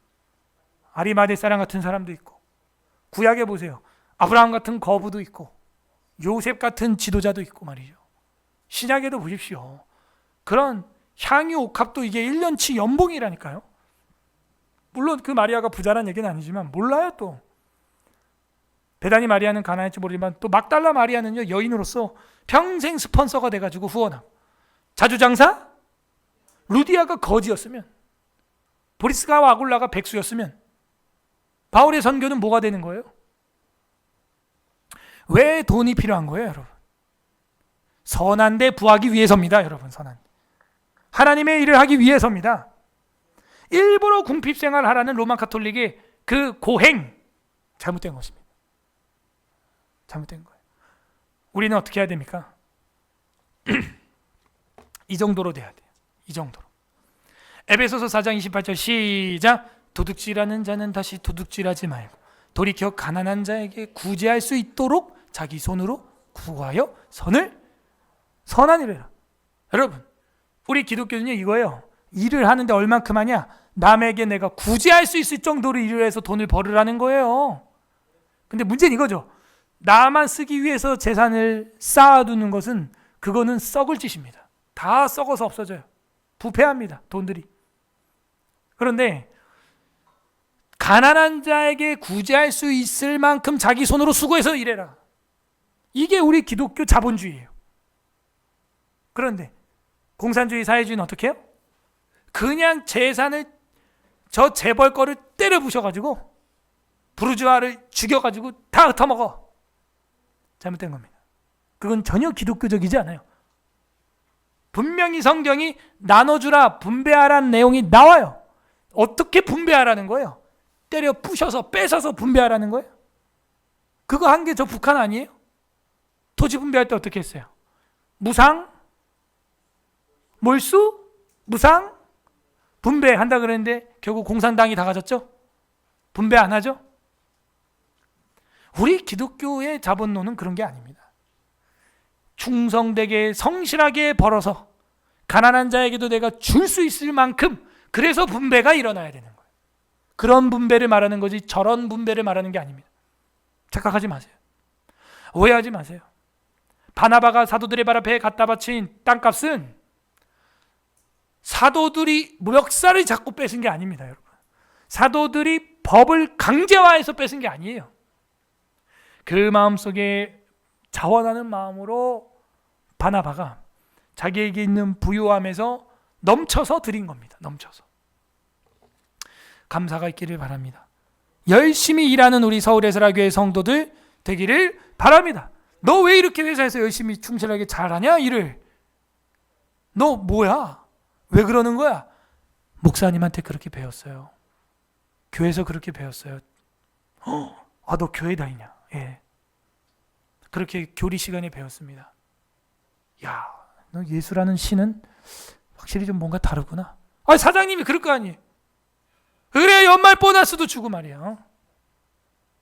아리마대 사람 같은 사람도 있고 구약에 보세요. 아브라함 같은 거부도 있고 요셉 같은 지도자도 있고 말이죠. 신약에도 보십시오. 그런 향유 옥합도 이게 1년치 연봉이라니까요. 물론 그 마리아가 부자란 얘기는 아니지만 몰라요 또. 베다니 마리아는 가난할지 모르지만 또 막달라 마리아는요 여인으로서 평생 스폰서가 돼가지고 후원하고 자주장사? 루디아가 거지였으면 보리스가 아굴라가 백수였으면 바울의 선교는 뭐가 되는 거예요? 왜 돈이 필요한 거예요 여러분? 선한 데 부하기 위해서입니다 여러분. 선한 하나님의 일을 하기 위해서입니다. 일부러 궁핍생활 하라는 로마 가톨릭의 그 고행 잘못된 것입니다. 잘못된 거예요. 우리는 어떻게 해야 됩니까? 이 정도로 돼야 돼요. 이 정도로. 에베소서 4장 28절 시작. 도둑질하는 자는 다시 도둑질하지 말고 돌이켜 가난한 자에게 구제할 수 있도록 자기 손으로 구하여 선한 일을 해라. 여러분 우리 기독교는요 이거예요. 일을 하는데 얼만큼 하냐? 남에게 내가 구제할 수 있을 정도로 일을 해서 돈을 벌으라는 거예요. 근데 문제는 이거죠. 나만 쓰기 위해서 재산을 쌓아두는 것은 그거는 썩을 짓입니다. 다 썩어서 없어져요. 부패합니다. 돈들이. 그런데 가난한 자에게 구제할 수 있을 만큼 자기 손으로 수고해서 일해라. 이게 우리 기독교 자본주의예요. 그런데 공산주의 사회주의는 어떻게 해요? 그냥 재산을 저 재벌 거를 때려 부셔가지고 부르주아를 죽여가지고 다 흩어먹어. 잘못된 겁니다. 그건 전혀 기독교적이지 않아요. 분명히 성경이 나눠주라 분배하라는 내용이 나와요. 어떻게 분배하라는 거예요? 때려 부셔서 뺏어서 분배하라는 거예요? 그거 한 게 저 북한 아니에요? 토지 분배할 때 어떻게 했어요? 무상? 몰수? 무상? 분배한다 그랬는데 결국 공산당이 다 가졌죠? 분배 안 하죠? 우리 기독교의 자본론은 그런 게 아닙니다. 충성되게 성실하게 벌어서 가난한 자에게도 내가 줄 수 있을 만큼 그래서 분배가 일어나야 되는 거예요. 그런 분배를 말하는 거지 저런 분배를 말하는 게 아닙니다. 착각하지 마세요. 오해하지 마세요. 바나바가 사도들의 발 앞에 갖다 바친 땅값은 사도들이 멱살을 잡고 뺏은 게 아닙니다. 여러분. 사도들이 법을 강제화해서 뺏은 게 아니에요. 그 마음속에 자원하는 마음으로 바나바가 자기에게 있는 부유함에서 넘쳐서 드린 겁니다. 넘쳐서. 감사가 있기를 바랍니다. 열심히 일하는 우리 서울에스라교회 성도들 되기를 바랍니다. 너 왜 이렇게 회사에서 열심히 충실하게 잘하냐 일을? 너 뭐야? 왜 그러는 거야? 목사님한테 그렇게 배웠어요. 교회에서 그렇게 배웠어요. 아, 너 교회 다니냐? 예. 그렇게 교리 시간에 배웠습니다. 야, 너 예수라는 신은 확실히 좀 뭔가 다르구나. 아, 사장님이 그럴 거 아니에요. 그래, 연말 보너스도 주고 말이야.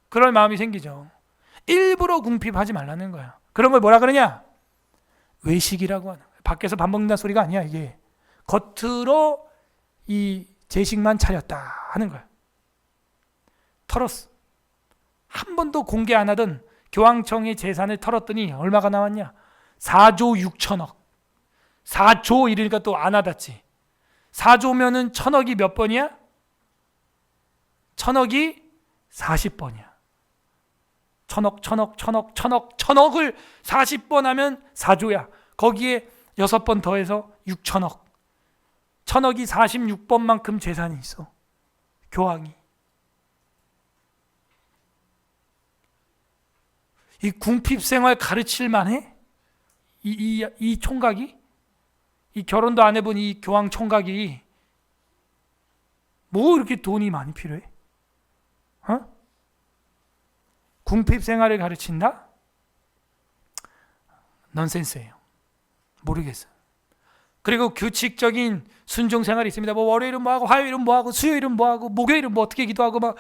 그럴 마음이 생기죠. 일부러 궁핍하지 말라는 거야. 그런 걸 뭐라 그러냐? 외식이라고 하는 거야. 밖에서 밥 먹는다 소리가 아니야, 이게. 겉으로 이 제식만 차렸다 하는 거야. 털었어. 한 번도 공개 안 하던 교황청의 재산을 털었더니 얼마가 나왔냐? 4조 6천억. 4조 이러니까 또 안 와닿지. 4조면은 천억이 몇 번이야? 천억이 40번이야. 천억을 40번 하면 4조야. 거기에 6번 더해서 6천억. 천억이 46번만큼 재산이 있어. 교황이. 이 궁핍생활 가르칠 만해? 이 총각이? 이 결혼도 안 해본 이 교황 총각이 뭐 이렇게 돈이 많이 필요해? 궁핍생활을 가르친다? 넌센스예요. 모르겠어요. 그리고 규칙적인 순종생활이 있습니다. 뭐 월요일은 뭐하고 화요일은 뭐하고 수요일은 뭐하고 목요일은 뭐 어떻게 기도하고 막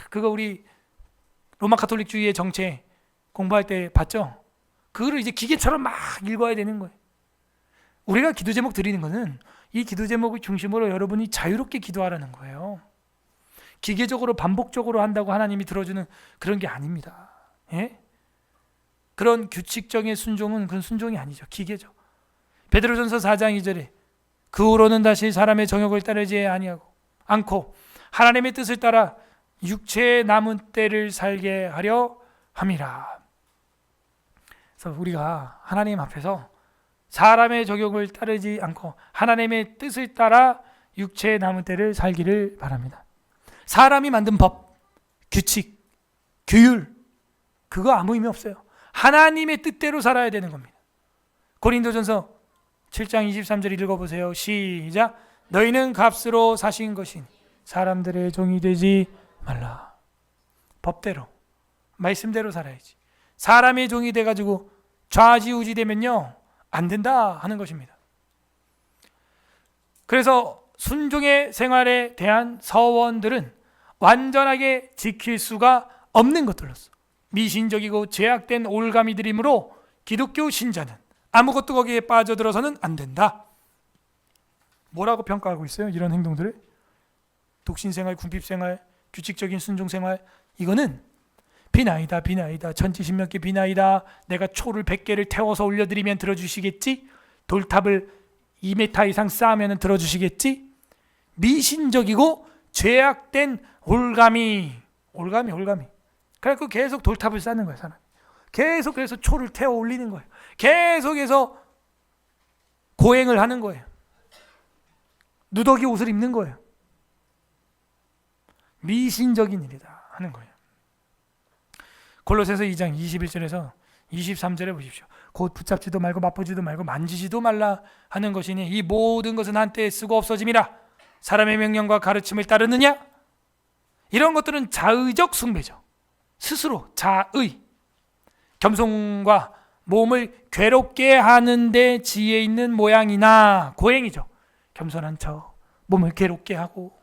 그거 우리 로마 가톨릭주의의 정체 공부할 때 봤죠? 그거를 이제 기계처럼 막 읽어야 되는 거예요. 우리가 기도 제목 드리는 거는 이 기도 제목을 중심으로 여러분이 자유롭게 기도하라는 거예요. 기계적으로 반복적으로 한다고 하나님이 들어주는 그런 게 아닙니다. 예? 그런 규칙적인 순종은 그런 순종이 아니죠. 기계죠. 베드로전서 4장 2절에 그 후로는 다시 사람의 정욕을 따르지 않고 하나님의 뜻을 따라 육체의 남은 때를 살게 하려 함이라. 그래서 우리가 하나님 앞에서 사람의 정욕을 따르지 않고 하나님의 뜻을 따라 육체의 남은 때를 살기를 바랍니다. 사람이 만든 법, 규칙, 규율 그거 아무 의미 없어요. 하나님의 뜻대로 살아야 되는 겁니다. 고린도전서 7장 23절 읽어보세요. 시작. 너희는 값으로 사신 것이니 사람들의 종이 되지 말라. 법대로 말씀대로 살아야지. 사람의 종이 돼가지고 좌지우지 되면요 안 된다 하는 것입니다. 그래서 순종의 생활에 대한 서원들은 완전하게 지킬 수가 없는 것들로서 미신적이고 죄악된 올가미들이므로 기독교 신자는 아무것도 거기에 빠져들어서는 안 된다. 뭐라고 평가하고 있어요? 이런 행동들을? 독신생활, 궁핍생활, 규칙적인 순종생활 이거는 비나이다 천지신명께 비나이다. 내가 초를 100개를 태워서 올려드리면 들어주시겠지? 돌탑을 2m 이상 쌓으면 들어주시겠지? 미신적이고 죄악된 올가미. 그래서 계속 돌탑을 쌓는 거예요. 사람. 계속해서 초를 태워 올리는 거예요. 계속해서 고행을 하는 거예요. 누더기 옷을 입는 거예요. 미신적인 일이다 하는 거예요. 골로새서 2장 21절에서 23절에 보십시오. 곧 붙잡지도 말고 맛보지도 말고 만지지도 말라 하는 것이니 이 모든 것은 한때에 쓰고 없어짐이라. 사람의 명령과 가르침을 따르느냐? 이런 것들은 자의적 숭배죠. 스스로 자의. 겸손과 몸을 괴롭게 하는데 지혜 있는 모양이나 고행이죠. 겸손한 척 몸을 괴롭게 하고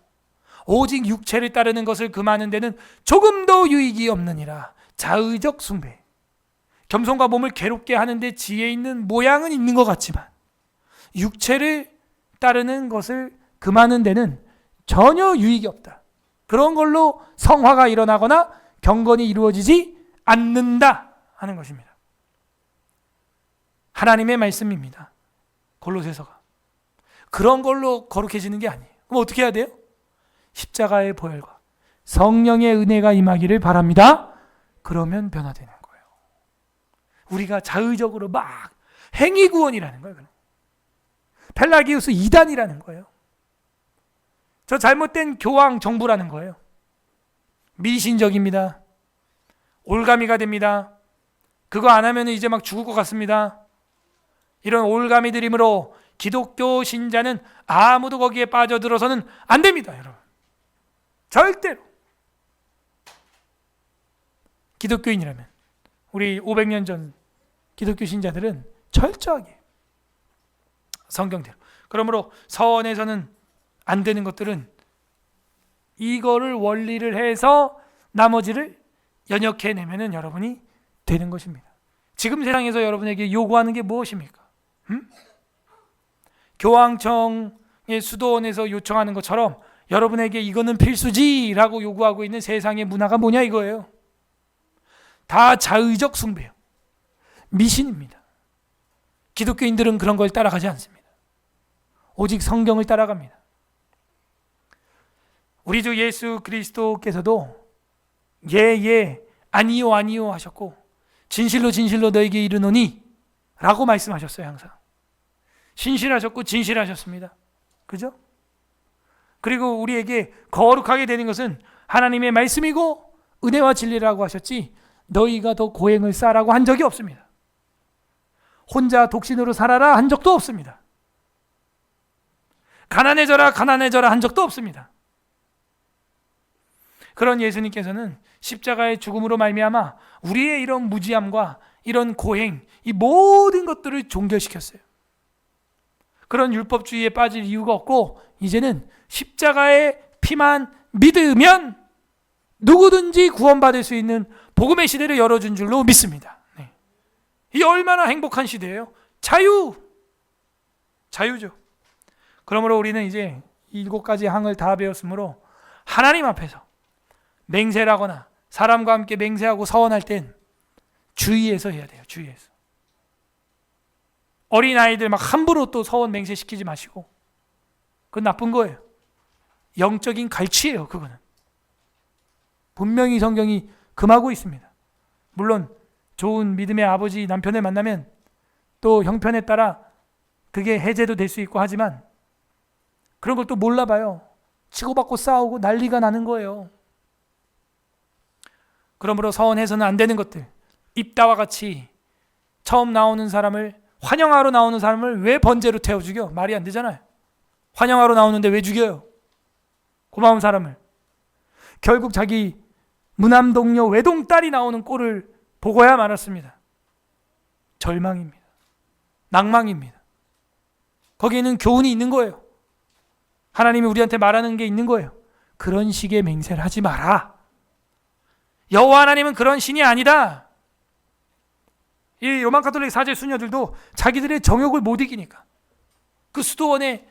오직 육체를 따르는 것을 금하는 데는 조금도 유익이 없느니라. 자의적 숭배. 겸손과 몸을 괴롭게 하는데 지혜 있는 모양은 있는 것 같지만 육체를 따르는 것을 금하는 데는 전혀 유익이 없다. 그런 걸로 성화가 일어나거나 경건이 이루어지지 않는다 하는 것입니다. 하나님의 말씀입니다. 골로새서가. 그런 걸로 거룩해지는 게 아니에요. 그럼 어떻게 해야 돼요? 십자가의 보혈과 성령의 은혜가 임하기를 바랍니다. 그러면 변화되는 거예요. 우리가 자의적으로 막 행위구원이라는 거예요. 펠라기우스 2단이라는 거예요. 저 잘못된 교황 정부라는 거예요. 미신적입니다. 올가미가 됩니다. 그거 안 하면 이제 막 죽을 것 같습니다. 이런 올가미 들임으로 기독교 신자는 아무도 거기에 빠져들어서는 안 됩니다, 여러분. 절대로. 기독교인이라면, 우리 500년 전 기독교 신자들은 철저하게 성경대로. 그러므로 서원에서는 안 되는 것들은 이거를 원리를 해서 나머지를 연역해내면은 여러분이 되는 것입니다. 지금 세상에서 여러분에게 요구하는 게 무엇입니까? 교황청의 수도원에서 요청하는 것처럼 여러분에게 이거는 필수지라고 요구하고 있는 세상의 문화가 뭐냐 이거예요. 다 자의적 숭배요. 미신입니다. 기독교인들은 그런 걸 따라가지 않습니다. 오직 성경을 따라갑니다. 우리 주 예수 그리스도께서도 예, 아니요, 아니요 하셨고 진실로 진실로 너에게 이르노니 라고 말씀하셨어요. 항상 신실하셨고 진실하셨습니다. 그죠? 그리고 우리에게 거룩하게 되는 것은 하나님의 말씀이고 은혜와 진리라고 하셨지 너희가 더 고행을 쌓으라고 한 적이 없습니다. 혼자 독신으로 살아라 한 적도 없습니다. 가난해져라 한 적도 없습니다. 그런 예수님께서는 십자가의 죽음으로 말미암아 우리의 이런 무지함과 이런 고행, 이 모든 것들을 종결시켰어요. 그런 율법주의에 빠질 이유가 없고 이제는 십자가의 피만 믿으면 누구든지 구원받을 수 있는 복음의 시대를 열어준 줄로 믿습니다. 네. 이 얼마나 행복한 시대예요. 자유죠. 그러므로 우리는 이제 7가지 항을 다 배웠으므로 하나님 앞에서 맹세하거나 사람과 함께 맹세하고 서원할 땐 주의해서 해야 돼요. 주의해서. 어린아이들 막 함부로 또 서원 맹세시키지 마시고 그건 나쁜 거예요. 영적인 갈취예요. 그거는 분명히 성경이 금하고 있습니다. 물론 좋은 믿음의 아버지 남편을 만나면 또 형편에 따라 그게 해제도 될 수 있고 하지만 그런 걸 또 몰라봐요. 치고받고 싸우고 난리가 나는 거예요. 그러므로 서원해서는 안 되는 것들, 입다와 같이 처음 나오는 사람을 환영하러 나오는 사람을 왜 번제로 태워 죽여? 말이 안 되잖아요. 환영하러 나오는데 왜 죽여요? 고마운 사람을. 결국 자기 무남동녀 외동딸이 나오는 꼴을 보고야 말았습니다. 절망입니다. 낭망입니다. 거기에는 교훈이 있는 거예요. 하나님이 우리한테 말하는 게 있는 거예요. 그런 식의 맹세를 하지 마라. 여호와 하나님은 그런 신이 아니다. 이 로만 가톨릭 사제 수녀들도 자기들의 정욕을 못 이기니까 그 수도원에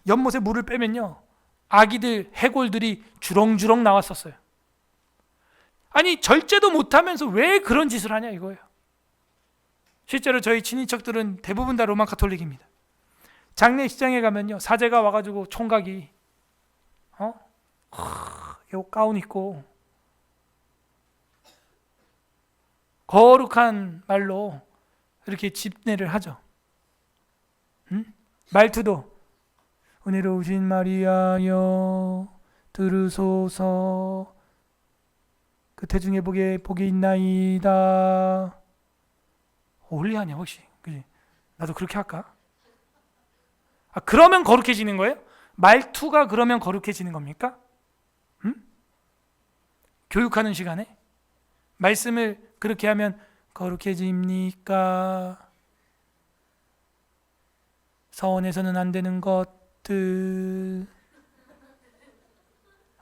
연못에 물을 빼면요 아기들 해골들이 주렁주렁 나왔었어요. 아니 절제도 못하면서 왜 그런 짓을 하냐 이거예요. 실제로 저희 친인척들은 대부분 다 로만 가톨릭입니다. 장례식장에 가면요 사제가 와가지고 총각이 요 가운 입고 거룩한 말로 이렇게 집례를 하죠. 말투도 은혜로우신 마리아여 들으소서 그 태중에 복이 있나이다. 올리하냐 혹시? 그지? 나도 그렇게 할까? 그러면 거룩해지는 거예요? 말투가 그러면 거룩해지는 겁니까? 교육하는 시간에 말씀을 그렇게 하면 거룩해집니까? 서원해서는 안 되는 것들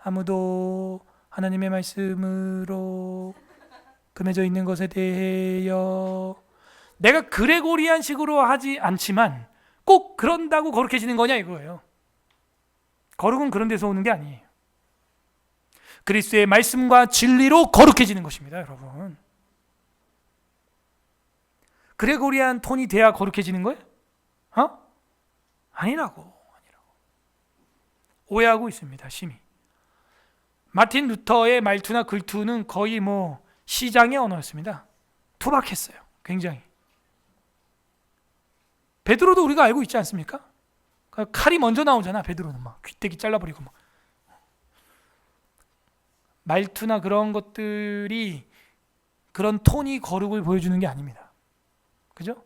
아무도 하나님의 말씀으로 금해져 있는 것에 대하여 내가 그레고리안 식으로 하지 않지만 꼭 그런다고 거룩해지는 거냐 이거예요. 거룩은 그런 데서 오는 게 아니에요. 그리스도의 말씀과 진리로 거룩해지는 것입니다, 여러분. 그레고리안 톤이 돼야 거룩해지는 거예요? 아니라고. 오해하고 있습니다, 심히. 마틴 루터의 말투나 글투는 거의 시장의 언어였습니다. 투박했어요, 굉장히. 베드로도 우리가 알고 있지 않습니까? 칼이 먼저 나오잖아, 베드로는 막 귀때기 잘라버리고 막 말투나 그런 것들이 그런 톤이 거룩을 보여주는 게 아닙니다. 그죠?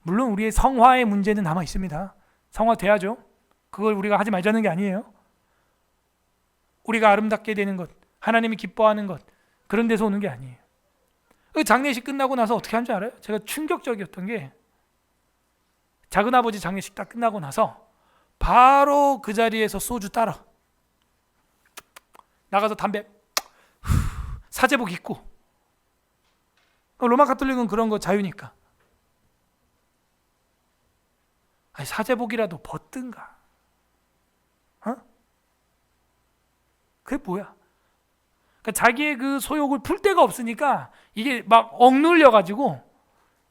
물론 우리의 성화의 문제는 남아 있습니다. 성화돼야죠. 그걸 우리가 하지 말자는 게 아니에요. 우리가 아름답게 되는 것, 하나님이 기뻐하는 것, 그런 데서 오는 게 아니에요. 그 장례식 끝나고 나서 어떻게 한 줄 알아요? 제가 충격적이었던 게, 작은아버지 장례식 딱 끝나고 나서 바로 그 자리에서 소주 따라 나가서 담배 사제복 입고, 로마 가톨릭은 그런 거 자유니까, 아니 사제복이라도 벗든가. 그게 뭐야? 그러니까 자기의 그 소욕을 풀 데가 없으니까 이게 막 억눌려 가지고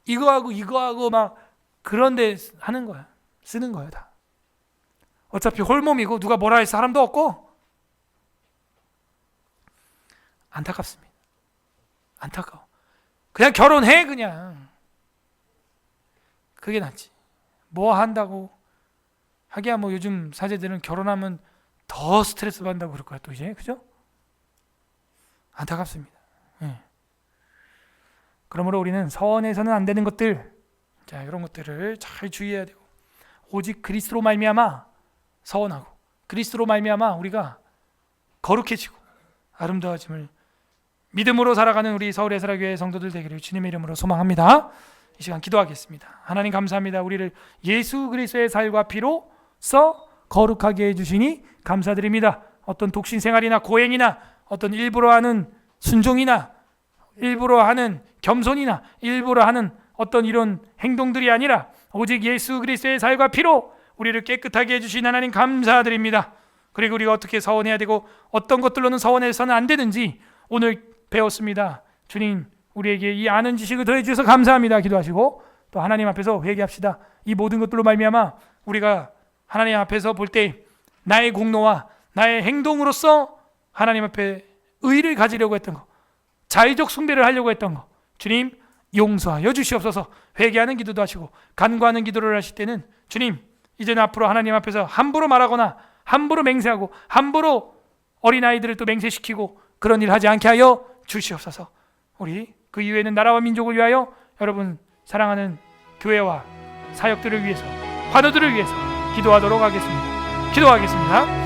이거하고 막 그런데 하는 거야. 쓰는 거야 다. 어차피 홀몸이고 누가 뭐라 할 사람도 없고. 안타깝습니다. 안타까워. 그냥 결혼해 그냥. 그게 낫지. 뭐 한다고 하기야 뭐 요즘 사제들은 결혼하면 더 스트레스 받는다고 그럴 거야 또 이제. 그죠? 안타깝습니다. 그러므로 우리는 서원해서는 안 되는 것들, 자 이런 것들을 잘 주의해야 되고, 오직 그리스도로 말미암아 서원하고 그리스도로 말미암아 우리가 거룩해지고 아름다워짐을 믿음으로 살아가는 우리 서울의 사랑교회 성도들 되기를 주님의 이름으로 소망합니다. 이 시간 기도하겠습니다. 하나님 감사합니다. 우리를 예수 그리스도의 살과 피로 써 거룩하게 해주시니 감사드립니다. 어떤 독신 생활이나 고행이나 어떤 일부러 하는 순종이나 일부러 하는 겸손이나 일부러 하는 어떤 이런 행동들이 아니라 오직 예수 그리스도의 살과 피로 우리를 깨끗하게 해주신 하나님 감사드립니다. 그리고 우리가 어떻게 서원해야 되고 어떤 것들로는 서원해서는 안 되는지 오늘 배웠습니다. 주님 우리에게 이 아는 지식을 더해 주셔서 감사합니다. 기도하시고 또 하나님 앞에서 회개합시다. 이 모든 것들로 말미암아 우리가 하나님 앞에서 볼 때 나의 공로와 나의 행동으로서 하나님 앞에 의를 가지려고 했던 거, 자의적 숭배를 하려고 했던 거, 주님 용서하여 주시옵소서. 회개하는 기도도 하시고 간구하는 기도를 하실 때는 주님 이제는 앞으로 하나님 앞에서 함부로 말하거나 함부로 맹세하고 함부로 어린아이들을 또 맹세시키고 그런 일 하지 않게 하여 주시옵소서. 우리 그 이후에는 나라와 민족을 위하여 여러분 사랑하는 교회와 사역들을 위해서, 환우들을 위해서 기도하도록 하겠습니다. 기도하겠습니다.